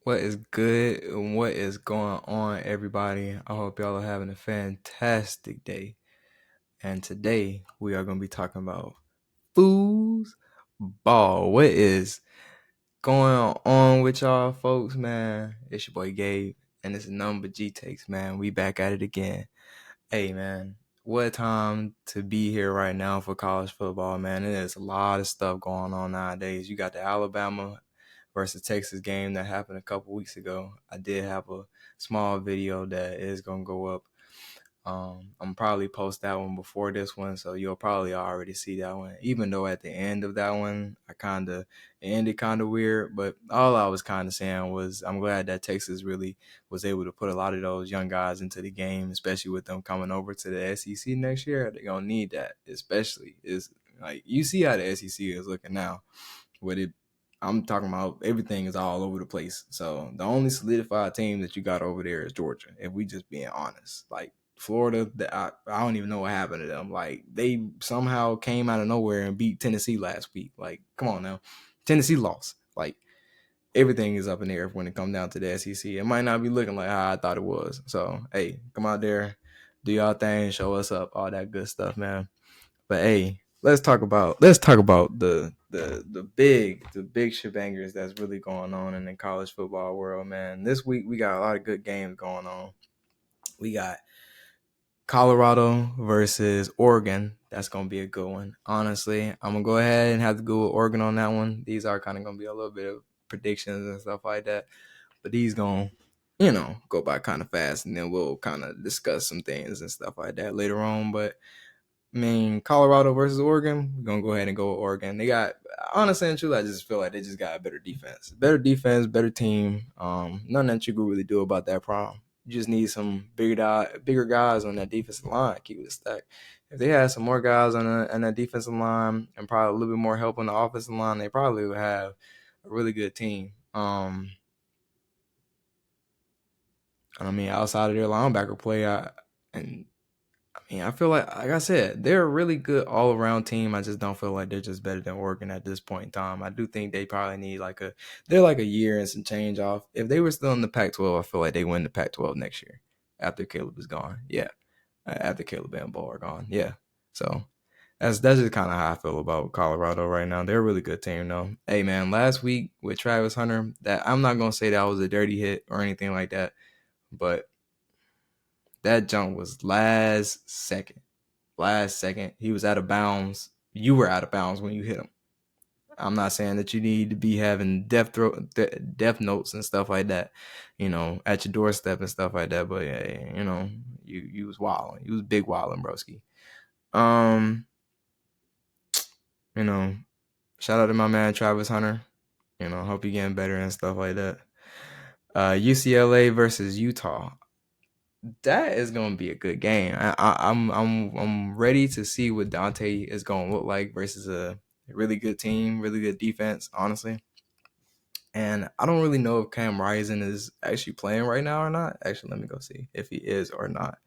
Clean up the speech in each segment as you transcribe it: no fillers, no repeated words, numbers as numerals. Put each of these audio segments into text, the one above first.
What is good and what is going on, everybody? I hope y'all are having a fantastic day. And today we are going to be talking about foosball. What is going on with y'all, folks, man? It's your boy Gabe, and it's Number G Takes, man. We back at it again. Hey, man, what a time to be here right now for college football, man. There's a lot of stuff going on nowadays. You got the Alabama versus Texas game that happened a couple weeks ago. I did have a small video that is going to go up. I'm probably post that one before this one, so you'll probably already see that one. Even though at the end of that one, it ended kind of weird, but all I was kind of saying was I'm glad that Texas really was able to put a lot of those young guys into the game, especially with them coming over to the SEC next year. They're gonna need that, especially is like you see how the SEC is looking now. With it, I'm talking about everything is all over the place. So the only solidified team that you got over there is Georgia. If we just being honest, like Florida, I don't even know what happened to them. Like they somehow came out of nowhere and beat Tennessee last week. Like, come on now, Tennessee lost. Like everything is up in the air when it comes down to the SEC. It might not be looking like how I thought it was. So hey, come out there, do y'all thing, show us up, all that good stuff, man. But hey, let's talk about the big shebangers that's really going on in the college football world, man. This week we got a lot of good games going on. We got Colorado versus Oregon. That's gonna be a good one. Honestly, I'm gonna go ahead and have to go with Oregon on that one. These are kind of gonna be a little bit of predictions and stuff like that, but these gonna go by kind of fast, and then we'll kind of discuss some things and stuff like that later on. But I mean, Colorado versus Oregon, we're going to go ahead and go with Oregon. They got, honestly and truly, I just feel like they just got a better defense. Better defense, better team. Nothing that you could really do about that problem. You just need some bigger guys on that defensive line. Keep it stacked. If they had some more guys on that defensive line and probably a little bit more help on the offensive line, they probably would have a really good team. I mean, outside of their linebacker play, I feel like I said, they're a really good all around team. I just don't feel like they're just better than Oregon at this point in time. I do think they probably need they're like a year and some change off. If they were still in the Pac-12, I feel like they win the Pac-12 next year after Caleb is gone. Yeah, after Caleb and Bo are gone. Yeah, so that's just kind of how I feel about Colorado right now. They're a really good team, though. Hey man, last week with Travis Hunter, that I'm not gonna say that was a dirty hit or anything like that, but that jump was last second. Last second, he was out of bounds. You were out of bounds when you hit him. I'm not saying that you need to be having death notes and stuff like that, at your doorstep and stuff like that. But yeah, you was wilding. You was big wilding, broski. You know, shout out to my man Travis Hunter. Hope you getting better and stuff like that. UCLA versus Utah. That is gonna be a good game. I'm ready to see what Dante is gonna look like versus a really good team, really good defense, honestly. And I don't really know if Cam Rising is actually playing right now or not. Actually, let me go see if he is or not.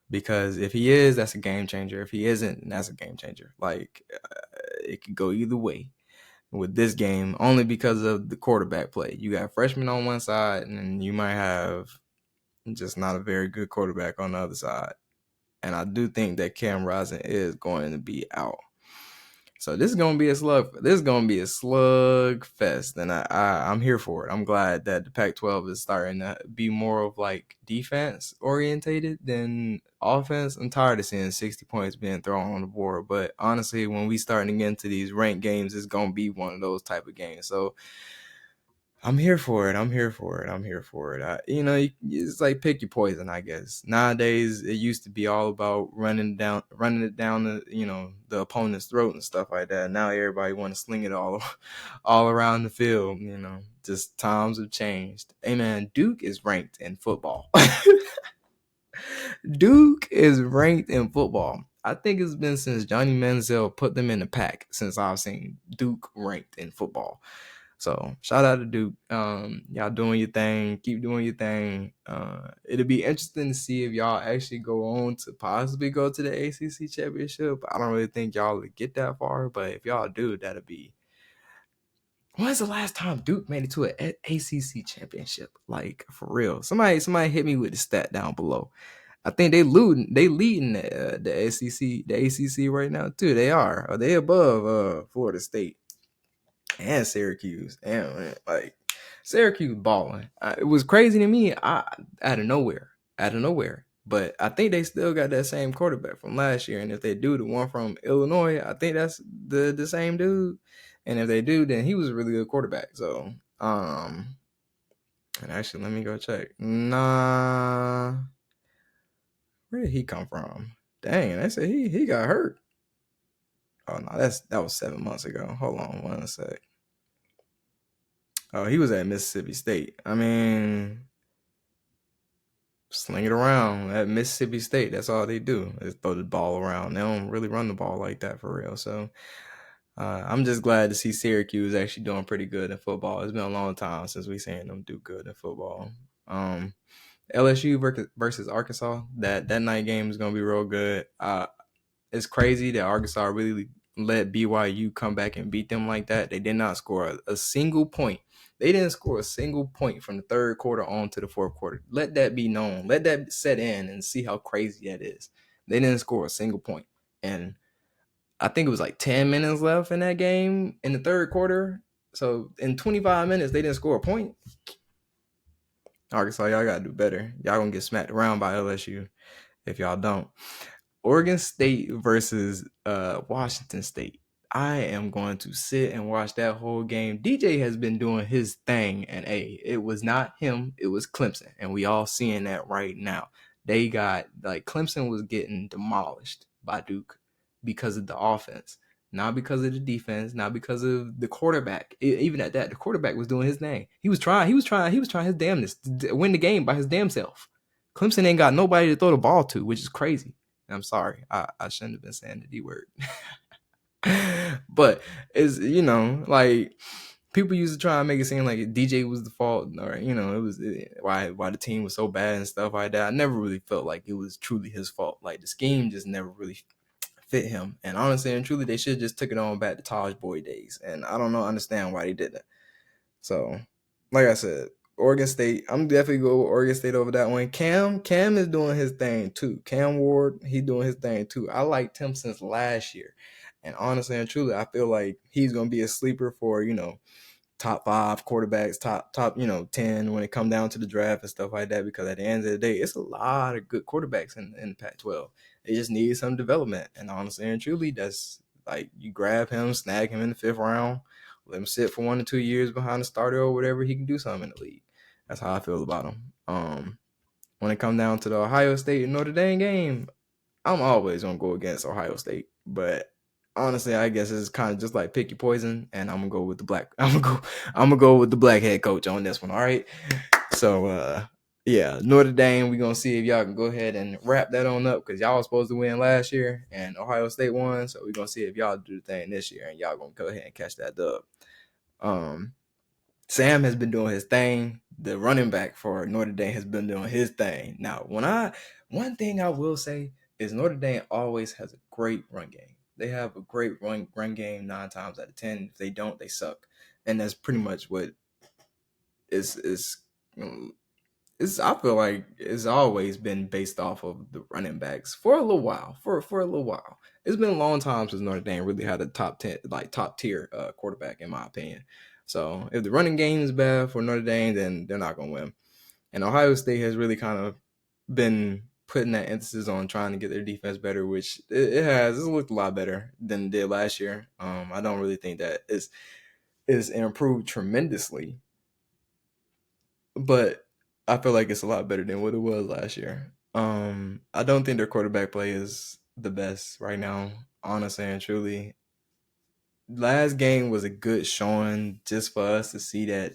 Because if he is, that's a game changer. If he isn't, that's a game changer. It could go either way with this game, only because of the quarterback play. You got freshmen on one side, and then you might have just not a very good quarterback on the other side. And I do think that Cam Rising is going to be out. So this is gonna be a slug. This is gonna be a slug fest, and I'm here for it. I'm glad that the Pac-12 is starting to be more of like defense orientated than offense. I'm tired of seeing 60 points being thrown on the board, but honestly, when we starting to get into these ranked games, it's gonna be one of those type of games. So I'm here for it. It's like pick your poison, I guess. Nowadays, it used to be all about running it down the opponent's throat and stuff like that. Now everybody want to sling it all around the field. Just times have changed. Hey man, Duke is ranked in football. Duke is ranked in football. I think it's been since Johnny Manziel put them in the pack since I've seen Duke ranked in football. So shout out to Duke. Y'all doing your thing. Keep doing your thing. It'll be interesting to see if y'all actually go on to possibly go to the ACC championship. I don't really think y'all will get that far, but if y'all do, that'll be When's the last time Duke made it to an ACC championship? Like, for real. Somebody hit me with the stat down below. I think they leading the ACC right now too. They are. They above Florida State and Syracuse. And like Syracuse balling. It was crazy to me. Out of nowhere. But I think they still got that same quarterback from last year. And if they do, the one from Illinois, I think that's the same dude. And if they do, then he was a really good quarterback. So, and actually, let me go check. Nah, where did he come from? Dang, they said he got hurt. Oh no, that was 7 months ago. Hold on one sec. Oh, he was at Mississippi State. I mean, sling it around at Mississippi State. That's all they do is throw the ball around. They don't really run the ball like that for real. So I'm just glad to see Syracuse actually doing pretty good in football. It's been a long time since we seen them do good in football. LSU versus Arkansas. That night game is gonna be real good. It's crazy that Arkansas really let BYU come back and beat them like that. They did not score a single point. They didn't score a single point from the third quarter on to the fourth quarter. Let that be known. Let that set in and see how crazy that is. They didn't score a single point. And I think it was like 10 minutes left in that game in the third quarter. So in 25 minutes, they didn't score a point. Arkansas, y'all got to do better. Y'all going to get smacked around by LSU if y'all don't. Oregon State versus Washington State. I am going to sit and watch that whole game. DJ has been doing his thing, and it was not him, it was Clemson, and we all seeing that right now. They got, like, Clemson was getting demolished by Duke because of the offense, not because of the defense, not because of the quarterback. Even at that, the quarterback was doing his thing. He was trying his damnness to win the game by his damn self. Clemson ain't got nobody to throw the ball to, which is crazy. I'm sorry. I shouldn't have been saying the D word. But it's, like, people used to try and make it seem like DJ was the fault, or, it was why the team was so bad and stuff like that. I never really felt like it was truly his fault. Like, the scheme just never really fit him. And honestly and truly, they should have just took it on back to Taj Boy days. And I don't understand why they did that. So, like I said, Oregon State, I'm definitely going with Oregon State over that one. Cam is doing his thing too. Cam Ward, he doing his thing too. I liked him since last year. And honestly and truly, I feel like he's going to be a sleeper for, top 5 quarterbacks, top 10 when it come down to the draft and stuff like that, because at the end of the day, it's a lot of good quarterbacks in the Pac-12. They just need some development. And honestly and truly, that's like, you grab him, snag him in the 5th round, let him sit for 1 to 2 years behind the starter or whatever, he can do something in the league. That's how I feel about him. When it comes down to the Ohio State and Notre Dame game, I'm always gonna go against Ohio State. But honestly, I guess it's kind of just like pick your poison, and I'm gonna go with the black. I'm gonna go with the black head coach on this one. All right. So yeah, Notre Dame. We're gonna see if y'all can go ahead and wrap that on up, because y'all was supposed to win last year and Ohio State won. So we're gonna see if y'all do the thing this year and y'all gonna go ahead and catch that dub. Sam has been doing his thing. The running back for Notre Dame has been doing his thing. Now, one thing I will say is Notre Dame always has a great run game. They have a great run game 9 times out of 10. If they don't, they suck. And that's pretty much what is I feel like it's always been based off of the running backs for a little while. For a little while. It's been a long time since Notre Dame really had a top tier quarterback, in my opinion. So if the running game is bad for Notre Dame, then they're not gonna win. And Ohio State has really kind of been putting that emphasis on trying to get their defense better, which it has. It's looked a lot better than it did last year. I don't really think that is improved tremendously, but I feel like it's a lot better than what it was last year. I don't think their quarterback play is the best right now, honestly and truly. Last game was a good showing just for us to see that,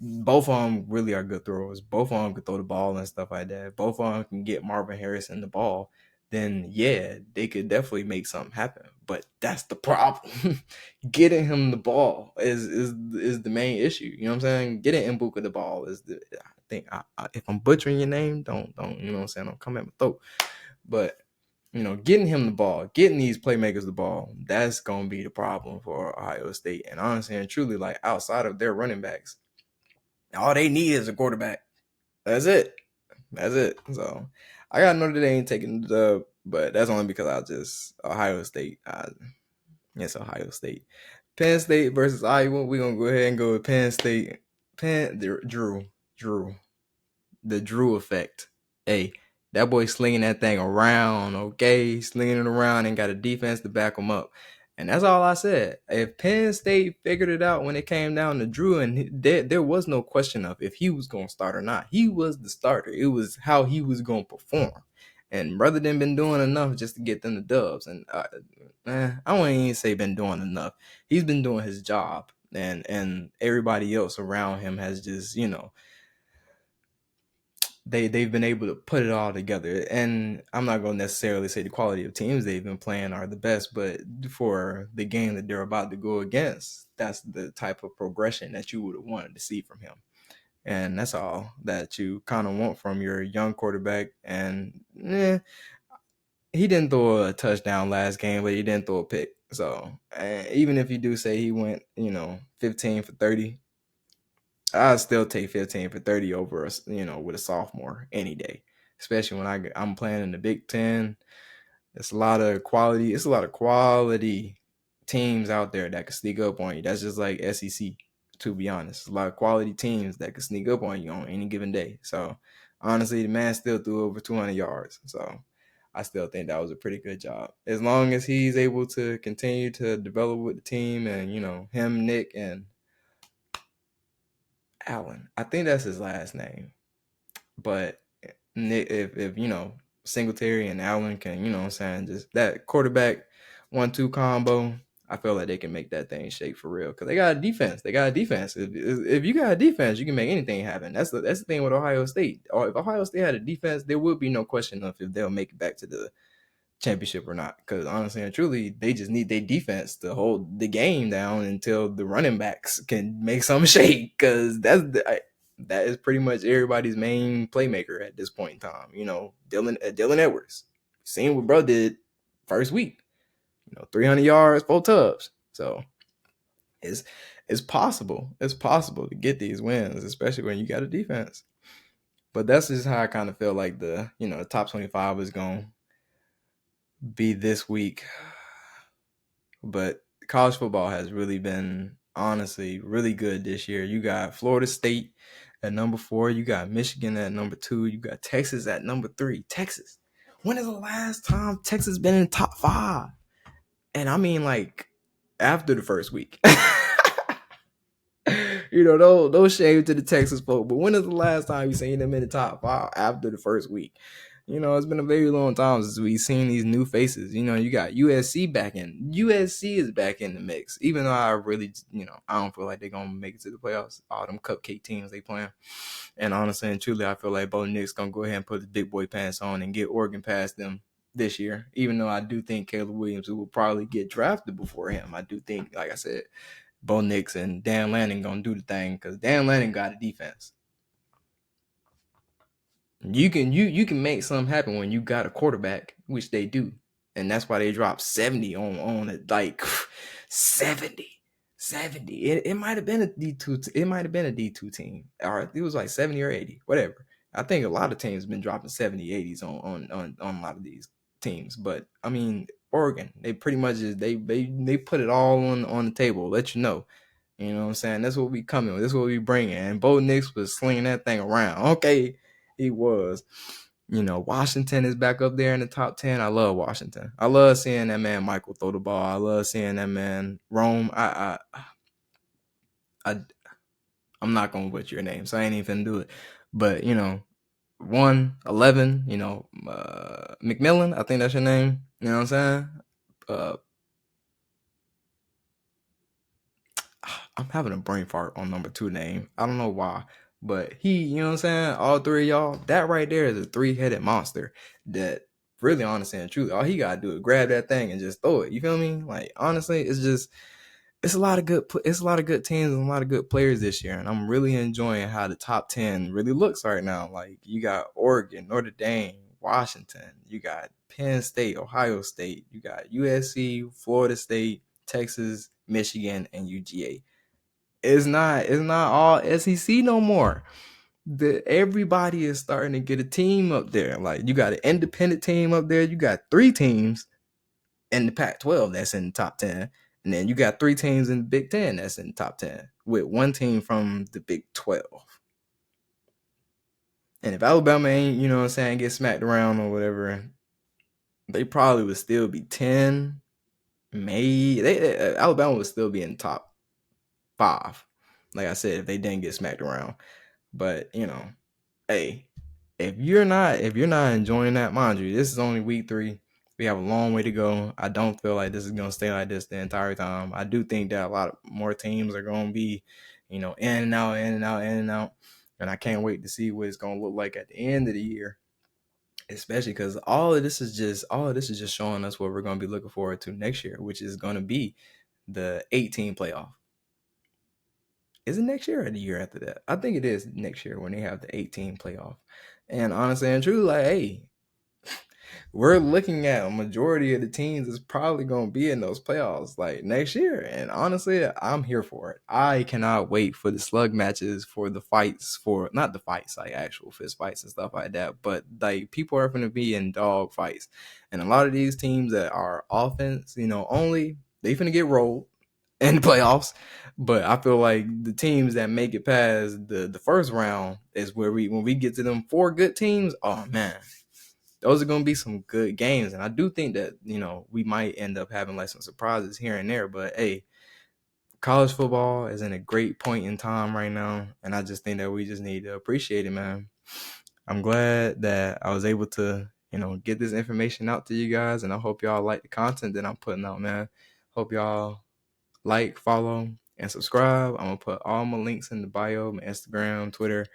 both of them really are good throwers. Both of them could throw the ball and stuff like that. Both of them can get Marvin Harrison the ball. Then yeah, they could definitely make something happen. But that's the problem. Getting him the ball is the main issue. You know what I'm saying? Getting Mbuka the ball is I think if I'm butchering your name, don't you know what I'm saying? Don't come at my throat. But getting him the ball, getting these playmakers the ball, that's going to be the problem for Ohio State. And honestly and truly, like outside of their running backs, all they need is a quarterback. That's it. That's it. So I got to know that they ain't taking the dub, but that's only because Ohio State. Yes, Ohio State. Penn State versus Iowa. We're going to go ahead and go with Penn State. Drew. The Drew effect. Hey, that boy slinging that thing around, okay? Slinging it around and got a defense to back him up. And that's all I said. If Penn State figured it out when it came down to Drew, and there was no question of if he was going to start or not. He was the starter. It was how he was going to perform. And brother done been doing enough just to get them the dubs. And I wouldn't even say been doing enough. He's been doing his job. And everybody else around him has just, they've been able to put it all together. And I'm not going to necessarily say the quality of teams they've been playing are the best, but for the game that they're about to go against, that's the type of progression that you would have wanted to see from him. And that's all that you kind of want from your young quarterback. And he didn't throw a touchdown last game, but he didn't throw a pick. So even if you do say he went, 15 for 30, I'd still take 15 for 30 over, with a sophomore any day, especially when I'm playing in the Big Ten. It's a lot of quality. It's a lot of quality teams out there that can sneak up on you. That's just like SEC, to be honest. A lot of quality teams that can sneak up on you on any given day. So honestly, the man still threw over 200 yards. So I still think that was a pretty good job. As long as he's able to continue to develop with the team and, him, Nick, and Allen. I think that's his last name. But Nick, if Singletary and Allen can, just that quarterback 1-2 combo, I feel like they can make that thing shake for real because they got a defense. If you got a defense, you can make anything happen. That's the thing with Ohio State. Or if Ohio State had a defense, there would be no question of if they'll make it back to the championship or not, because honestly and truly they just need their defense to hold the game down until the running backs can make some shake, because that is pretty much everybody's main playmaker at this point in time. Dylan Edwards, seen what bro did first week, 300 yards, 4 tubs. So it's possible to get these wins, especially when you got a defense. But that's just how I kind of feel like the top 25 is going to be this week. But college football has really been, honestly, really good this year. You got Florida State at number 4. You got Michigan at number 2. You got Texas at number 3. Texas. When is the last time Texas been in the top 5? And I mean, like, after the first week. No shade to the Texas folk, but when is the last time you seen them in the top 5 after the first week? It's been a very long time since we've seen these new faces. You got USC back in. USC is back in the mix, even though I really, I don't feel like they're going to make it to the playoffs. All them cupcake teams they playing. And honestly and truly, I feel like Bo Nix going to go ahead and put his big boy pants on and get Oregon past them this year, even though I do think Caleb Williams will probably get drafted before him. I do think, like I said, Bo Nix and Dan Lanning going to do the thing because Dan Lanning got a defense. You can make something happen when you got a quarterback, which they do, and that's why they dropped 70 on it, like 70. It might have been a D2. It might have been a D2 team, or it was like 70 or 80, whatever. I think a lot of teams have been dropping 70, 80s on a lot of these teams, but I mean Oregon, they pretty much just they put it all on the table, let you know. You know what I'm saying? That's what we coming with. That's what we bringing. And Bo Nix was slinging that thing around. Okay. He was. Washington is back up there in the top 10. I love Washington. I love seeing that man Michael throw the ball. I love seeing that man roam. I'm not gonna butcher your name, so I ain't even do it. But 111, McMillan, I think that's your name. You know what I'm saying? I'm having a brain fart on number 2 name. I don't know why. But he, you know what I'm saying? All 3 of y'all, that right there is a 3-headed monster that really, honestly and truly, all he got to do is grab that thing and just throw it. You feel me? Like, honestly, it's a lot of good teams and a lot of good players this year. And I'm really enjoying how the top 10 really looks right now. Like, you got Oregon, Notre Dame, Washington, you got Penn State, Ohio State, you got USC, Florida State, Texas, Michigan, and UGA. It's not all SEC no more. Everybody is starting to get a team up there. Like, you got an independent team up there. You got 3 teams in the Pac-12 that's in the top 10. And then you got 3 teams in the Big 10 that's in the top 10, with 1 team from the Big 12. And if Alabama ain't, you know what I'm saying, get smacked around or whatever, they probably would still be 10. Alabama would still be in top 5. Like I said, if they didn't get smacked around. But, hey, if you're not enjoying that, mind you, this is only week 3. We have a long way to go. I don't feel like this is gonna stay like this the entire time. I do think that a lot more teams are gonna be, in and out, in and out, in and out. And I can't wait to see what it's gonna look like at the end of the year. Especially because all of this is just showing us what we're gonna be looking forward to next year, which is gonna be the 18 playoff. Is it next year or the year after that? I think it is next year when they have the 18 playoff. And honestly and truly, like, hey, we're looking at a majority of the teams is probably going to be in those playoffs like next year. And honestly, I'm here for it. I cannot wait for the slug matches, for the fights, for not the fights, like actual fist fights and stuff like that, but like people are going to be in dog fights. And a lot of these teams that are offense, only, they finna get rolled in the playoffs. But I feel like the teams that make it past the first round is where when we get to them 4 good teams, oh man, those are going to be some good games. And I do think that, we might end up having like some surprises here and there. But hey, college football is in a great point in time right now. And I just think that we just need to appreciate it, man. I'm glad that I was able to, get this information out to you guys. And I hope y'all like the content that I'm putting out, man. Hope y'all like, follow, and subscribe. I'm going to put all my links in the bio, my Instagram, Twitter.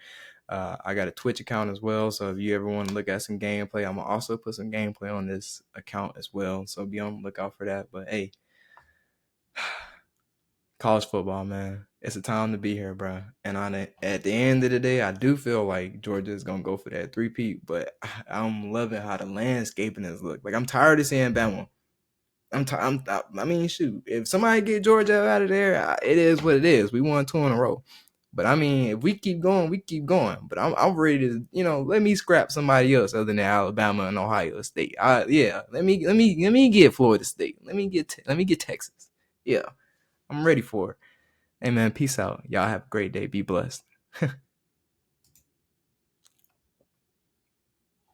I got a Twitch account as well, so if you ever want to look at some gameplay, I'm going to also put some gameplay on this account as well, so be on the lookout for that. But hey, college football, man, it's a time to be here, bro. And at the end of the day, I do feel like Georgia is going to go for that 3-peat, but I'm loving how the landscaping has looked. Like, I'm tired of seeing Bama. I mean, shoot, if somebody get Georgia out of there, it is what it is. We won 2 in a row. But I mean, if we keep going, we keep going. But I'm ready to, let me scrap somebody else other than Alabama and Ohio State. Let me get Florida State. Let me get Texas. Yeah, I'm ready for it. Hey man, peace out. Y'all have a great day. Be blessed.